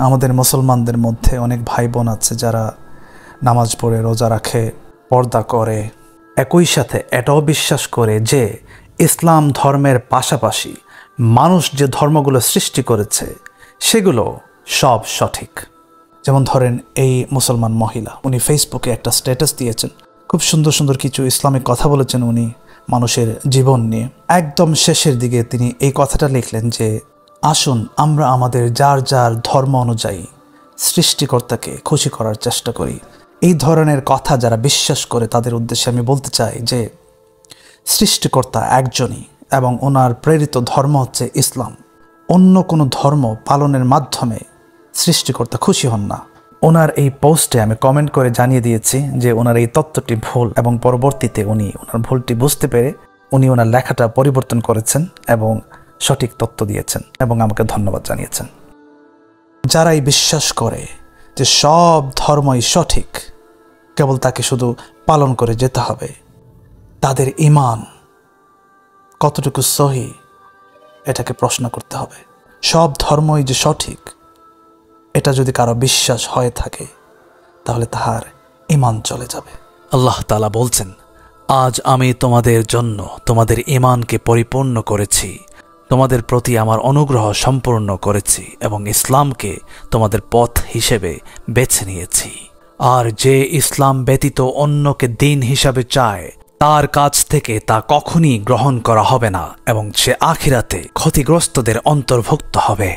আমাদের মুসলমানদের মধ্যে অনেক ভাই বোন আছে যারা নামাজ পড়ে, রোজা রাখে, পর্দা করে, একই সাথে এটাও বিশ্বাস করে যে ইসলাম ধর্মের পাশাপাশি মানুষ যে ধর্মগুলো সৃষ্টি করেছে সেগুলো সব সঠিক। যেমন ধরেন, এই মুসলমান মহিলা, উনি ফেসবুকে একটা স্ট্যাটাস দিয়েছেন, খুব সুন্দর সুন্দর কিছু ইসলামিক কথা বলেছেন উনি মানুষের জীবন নিয়ে। একদম শেষের দিকে তিনি এই কথাটা লিখলেন যে আসুন আমরা আমাদের যার যার ধর্ম অনুযায়ী সৃষ্টিকর্তাকে খুশি করার চেষ্টা করি। এই ধরনের কথা যারা বিশ্বাস করে তাদের উদ্দেশ্যে আমি বলতে চাই যে সৃষ্টিকর্তা একজনই এবং ওনার প্রেরিত ধর্ম হচ্ছে ইসলাম। অন্য কোনো ধর্ম পালনের মাধ্যমে সৃষ্টিকর্তা খুশি হন না। ওনার এই পোস্টে আমি কমেন্ট করে জানিয়ে দিয়েছি যে ওনার এই তত্ত্বটি ভুল, এবং পরবর্তীতে উনি ওনার ভুলটি বুঝতে পেরে উনি ওনার লেখাটা পরিবর্তন করেছেন এবং সঠিক তথ্য দিয়েছেন এবং আমাকে ধন্যবাদ জানিয়েছেন। যারাই বিশ্বাস করে যে সব ধর্মই সঠিক, কেবল তাকে শুধু পালন করে যেতে হবে, তাদের ঈমান কতটুকু সহি এটাকে প্রশ্ন করতে হবে। সব ধর্মই যে সঠিক এটা যদি কারো বিশ্বাস হয়ে থাকে তাহলে তাহার ঈমান চলে যাবে। আল্লাহ তাআলা বলছেন, আজ আমি তোমাদের জন্য তোমাদের ঈমানকে পরিপূর্ণ করেছি, তোমাদের প্রতি আমার অনুগ্রহ সম্পূর্ণ করেছি এবং ইসলামকে তোমাদের পথ হিসেবে বেছে নিয়েছি। আর যে ইসলাম ব্যতীত অন্যকে দিন হিসাবে চায় তার কাছ থেকে তা কখনই গ্রহণ করা হবে না এবং সে আখিরাতে ক্ষতিগ্রস্তদের অন্তর্ভুক্ত হবে।